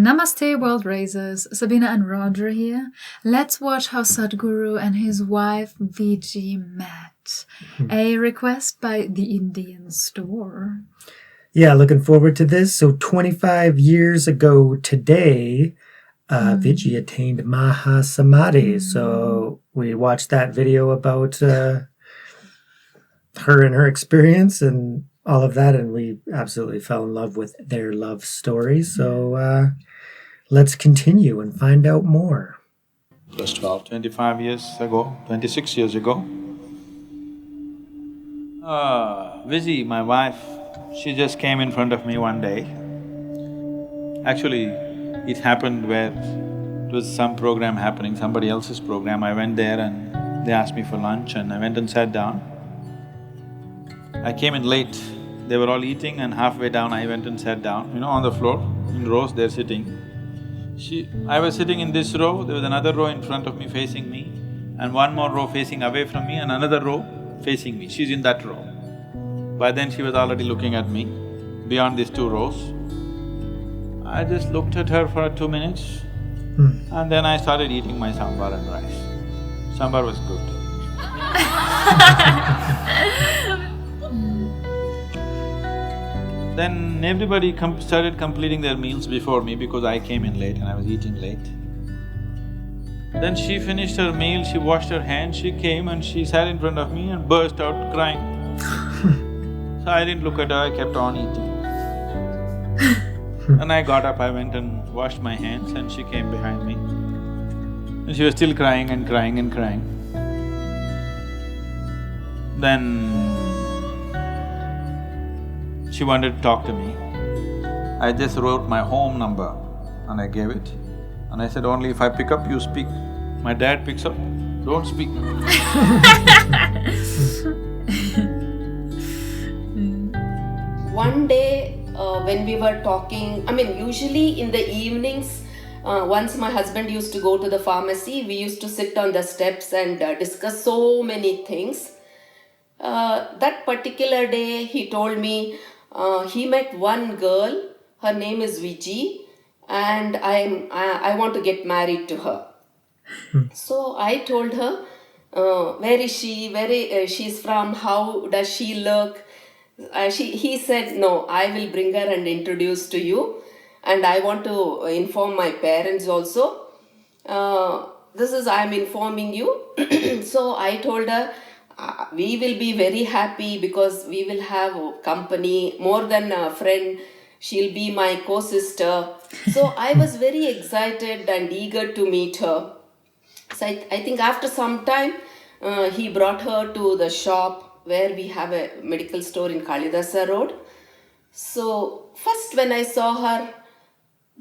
Namaste, world raisers. Sabine and Roger here. Let's watch how Sadhguru and his wife Vijji met. A request by the Indian store. Yeah, looking forward to this. So 25 years ago today, Vijji attained Mahasamadhi. So we watched that video about her and her experience and all of that, and we absolutely fell in love with their love story. So let's continue and find out more. First of all, 25 years ago, 26 years ago, Vijji, my wife, she just came in front of me one day. Actually, it happened where it was some program happening, somebody else's program. I went there and they asked me for lunch and I went and sat down. I came in late, they were all eating and halfway down I went and sat down, on the floor, in rows they're sitting. I was sitting in this row, there was another row in front of me facing me and one more row facing away from me and another row facing me. She's in that row. By then she was already looking at me, beyond these two rows. I just looked at her for 2 minutes and then I started eating my sambar and rice. Sambar was good. Then everybody started completing their meals before me because I came in late and I was eating late. Then she finished her meal, she washed her hands, she came and she sat in front of me and burst out crying. So I didn't look at her, I kept on eating. And I got up, I went and washed my hands and she came behind me. And she was still crying and crying and crying. Then she wanted to talk to me. I just wrote my home number and I gave it. And I said, only if I pick up, you speak. My dad picks up, don't speak. One day when we were talking, usually in the evenings, once my husband used to go to the pharmacy, we used to sit on the steps and discuss so many things. That particular day, he told me he met one girl, her name is Vijji, and I want to get married to her. So I told her, where is she, she's from, how does she look? He said, no, I will bring her and introduce to you, and I want to inform my parents also. I'm informing you. So I told her, we will be very happy because we will have company, more than a friend. She'll be my co-sister. So I was very excited and eager to meet her. So I think after some time, he brought her to the shop where we have a medical store in Kalidasa Road. So first when I saw her,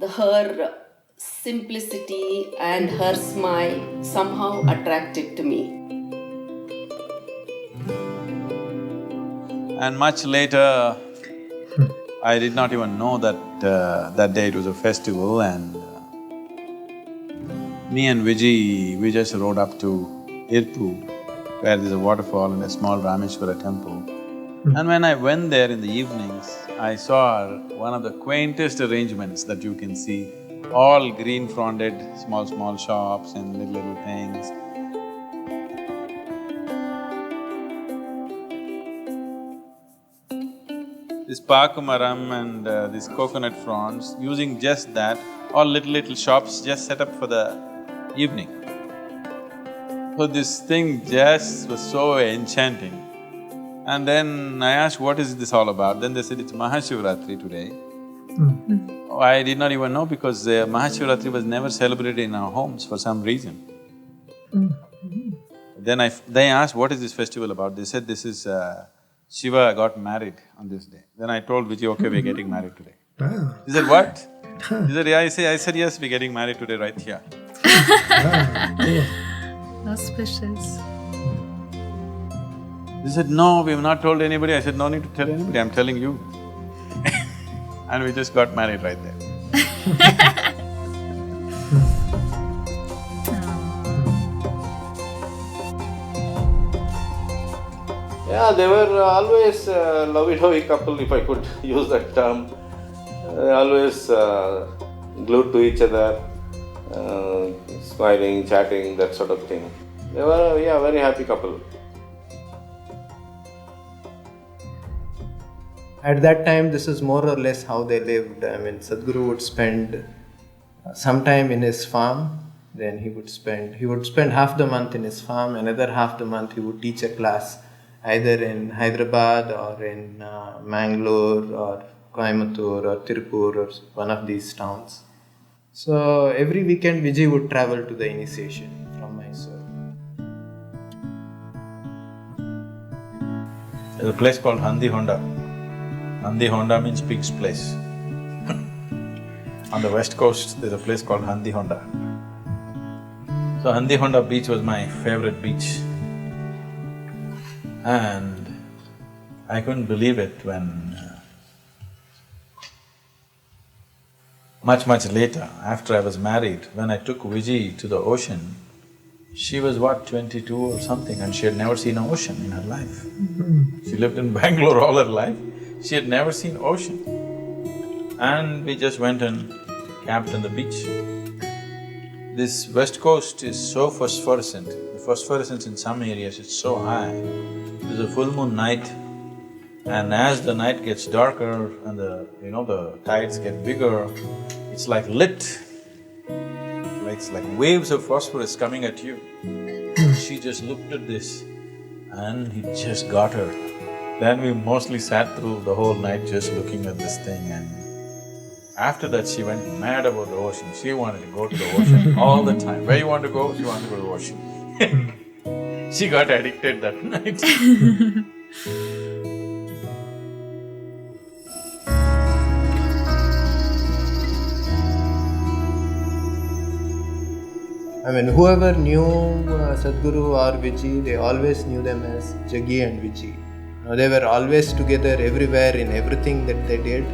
her simplicity and her smile somehow attracted to me. And much later, I did not even know that that day it was a festival and me and Vijji, we just rode up to Irpu, where there's a waterfall and a small Rameshwara temple. And when I went there in the evenings, I saw one of the quaintest arrangements that you can see, all green-fronted, small shops and little things. This pakumaram and these coconut fronds, using just that, all little shops just set up for the evening. So this thing just was so enchanting. And then I asked, what is this all about? Then they said, it's Mahashivratri today. I did not even know because Mahashivratri was never celebrated in our homes for some reason. Then they asked, what is this festival about? They said, this is Shiva got married on this day. Then I told Vijji, okay, we're getting married today. Wow. He said, what? He said, yeah, I said, yes, we're getting married today right here. Wow, cool. Auspicious. He said, no, we have not told anybody. I said, no need to tell anybody, I'm telling you. And we just got married right there. Yeah, they were always lovey-dovey couple, if I could use that term. Always glued to each other, smiling, chatting, that sort of thing. They were, a very happy couple. At that time, this is more or less how they lived. I mean, Sadhguru would spend some time in his farm, then he would spend half the month in his farm, another half the month he would teach a class either in Hyderabad or in Mangalore or Coimbatore or Tirupur or one of these towns. So every weekend Vijay would travel to the initiation from Mysore. There's a place called Handi Honda. Handi Honda means pig's place. On the west coast, there's a place called Handi Honda. So Handi Honda beach was my favorite beach. And I couldn't believe it when much later, after I was married, when I took Vijji to the ocean, she was what, 22 or something, and she had never seen an ocean in her life. She lived in Bangalore all her life, she had never seen ocean. And we just went and camped on the beach. This west coast is so phosphorescent. The phosphorescence in some areas is so high. There's a full moon night, and as the night gets darker and the tides get bigger, it's like lit. It's like waves of phosphorus coming at you. She just looked at this and it just got her. Then we mostly sat through the whole night just looking at this thing, and after that she went mad about the ocean. She wanted to go to the ocean all the time. Where you want to go? She wanted to go to the ocean. She got addicted that night. I mean, whoever knew Sadhguru or Vijji, they always knew them as Jaggi and Vijji. They were always together everywhere in everything that they did,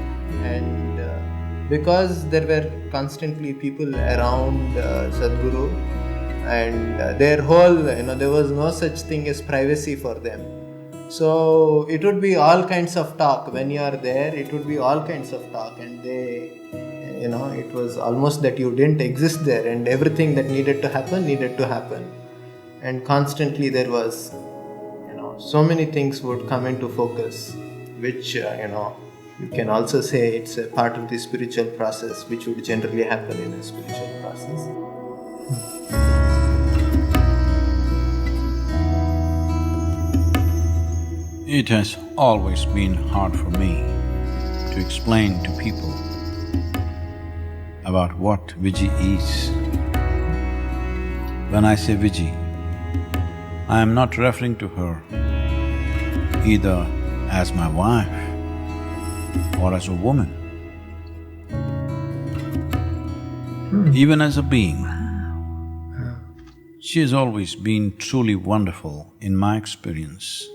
and because there were constantly people around Sadhguru, and their whole, there was no such thing as privacy for them. So it would be all kinds of talk. When you are there, it would be all kinds of talk, and they, it was almost that you didn't exist there, and everything that needed to happen. And constantly there was, so many things would come into focus, which, you can also say it's a part of the spiritual process, which would generally happen in a spiritual process. It has always been hard for me to explain to people about what Vijji is. When I say Vijji, I am not referring to her either as my wife or as a woman, even as a being. She has always been truly wonderful in my experience.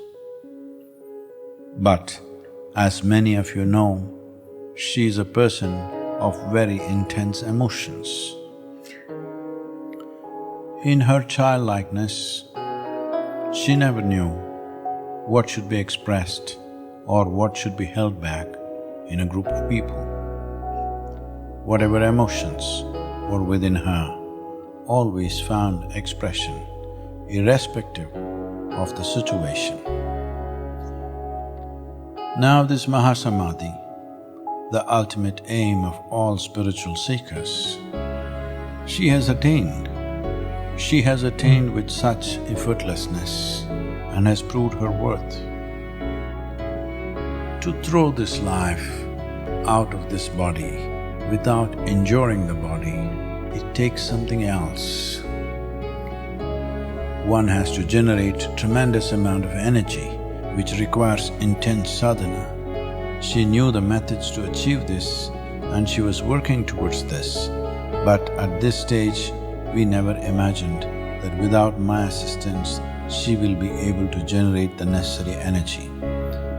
But as many of you know, she is a person of very intense emotions. In her childlikeness, she never knew what should be expressed or what should be held back in a group of people. Whatever emotions were within her always found expression, irrespective of the situation. Now this Mahasamadhi, the ultimate aim of all spiritual seekers, she has attained. She has attained with such effortlessness and has proved her worth. To throw this life out of this body without injuring the body, it takes something else. One has to generate a tremendous amount of energy, which requires intense sadhana. She knew the methods to achieve this and she was working towards this. But at this stage, we never imagined that without my assistance, she will be able to generate the necessary energy.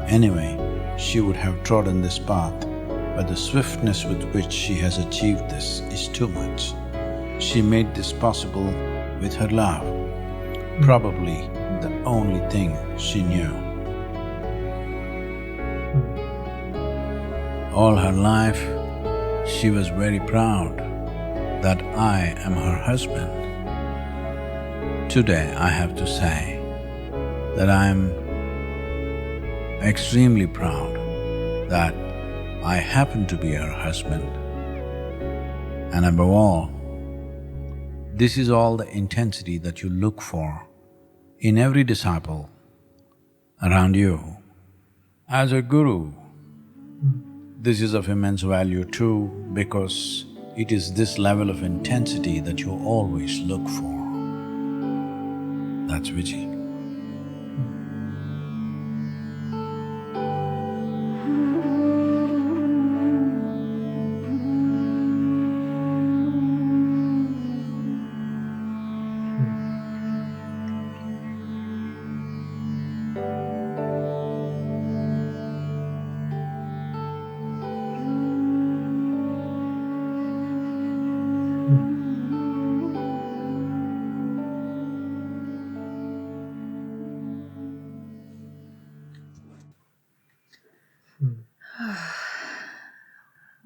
Anyway, she would have trodden this path, but the swiftness with which she has achieved this is too much. She made this possible with her love, probably the only thing she knew. All her life, she was very proud that I am her husband, today I have to say that I am extremely proud that I happen to be her husband. And above all, this is all the intensity that you look for in every disciple around you. As a guru, this is of immense value too, because it is this level of intensity that you always look for. That's Vijji.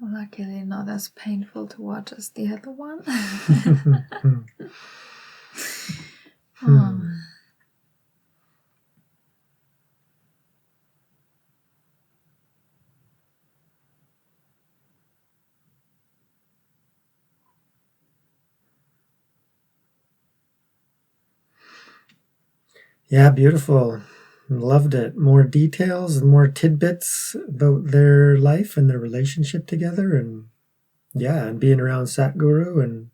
Luckily not as painful to watch as the other one. Yeah, beautiful. Loved it. More details and more tidbits about their life and their relationship together, and yeah, and being around Sadhguru, and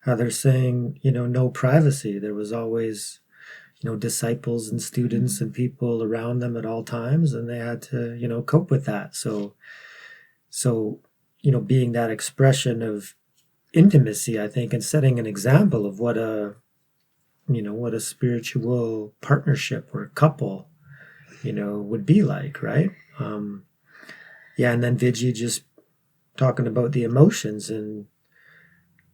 how they're saying, no privacy. There was always, disciples and students and people around them at all times, and they had to, cope with that. So, being that expression of intimacy, I think, and setting an example of what a spiritual partnership or couple, would be like, right? Yeah, and then Vijji just talking about the emotions and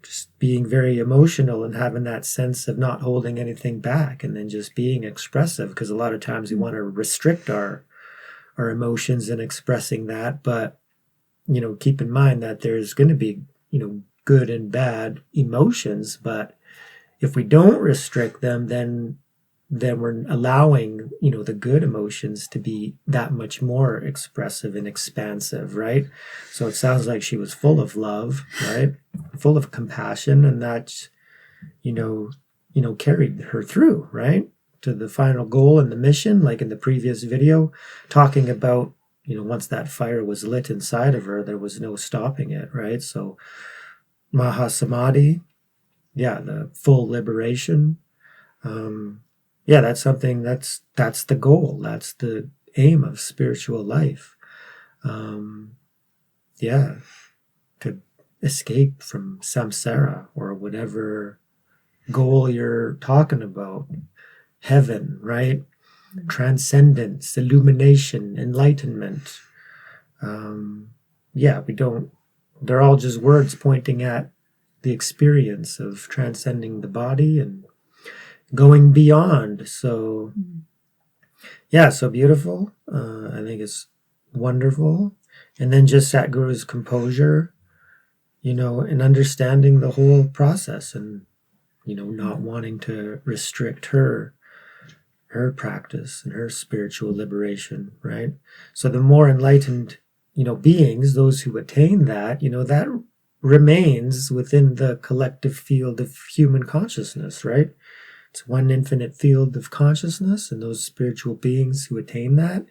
just being very emotional and having that sense of not holding anything back, and then just being expressive, because a lot of times we want to restrict our emotions in expressing that, but keep in mind that there's going to be good and bad emotions, but if we don't restrict them, then we're allowing, the good emotions to be that much more expressive and expansive, right? So it sounds like she was full of love, right? Full of compassion, and that, carried her through, right? To the final goal and the mission, like in the previous video, talking about, once that fire was lit inside of her, there was no stopping it, right? So Mahasamadhi, yeah, the full liberation. Yeah, that's something that's the goal. That's the aim of spiritual life. Yeah, to escape from samsara or whatever goal you're talking about. Heaven, right? Transcendence, illumination, enlightenment. Yeah, they're all just words pointing at the experience of transcending the body and going beyond. So, yeah, so beautiful. I think it's wonderful. And then just Sadhguru's composure, and understanding the whole process, and, not wanting to restrict her practice and her spiritual liberation, right? So the more enlightened, beings, those who attain that, that remains within the collective field of human consciousness, right? It's one infinite field of consciousness, and those spiritual beings who attain that,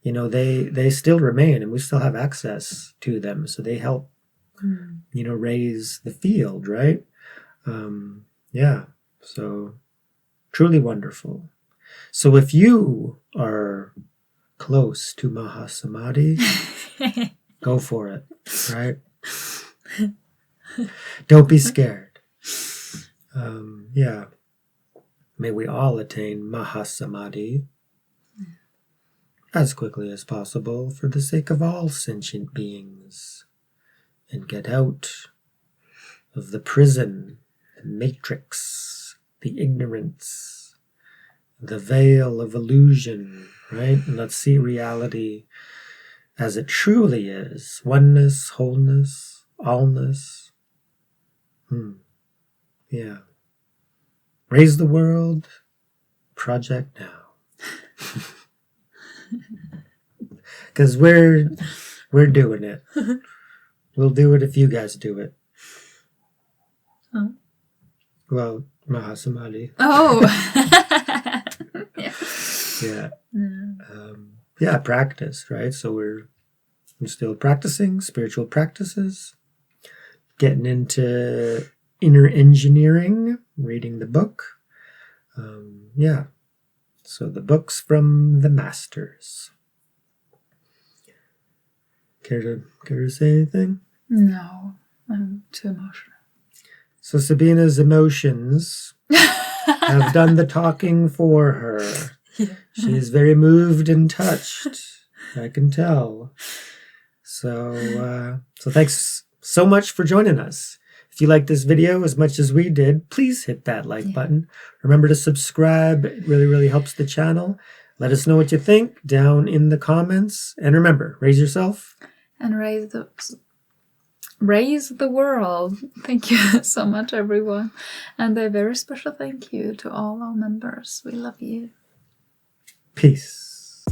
they still remain, and we still have access to them. So they help, raise the field, right? Yeah, so truly wonderful. So if you are close to Mahasamadhi, go for it, right? Don't be scared. Yeah. May we all attain Mahasamadhi as quickly as possible for the sake of all sentient beings, and get out of the prison, the matrix, the ignorance, the veil of illusion, right? And let's see reality as it truly is: oneness, wholeness, allness, Yeah. Raise the world, project now. Because we're doing it. We'll do it if you guys do it. Oh. Well, Mahasamadhi. Oh. Yeah. Yeah, practice, right? So we're still practicing spiritual practices, getting into inner engineering, reading the book. Yeah. So the books from the masters. Care to say anything? No, I'm too emotional. So Sabina's emotions have done the talking for her. Yeah. She is very moved and touched. I can tell. So thanks so much for joining us. If you liked this video as much as we did, please hit that like button. Remember to subscribe. It really, really helps the channel. Let us know what you think down in the comments. And remember, raise yourself. And raise the world. Thank you so much, everyone. And a very special thank you to all our members. We love you. Peace.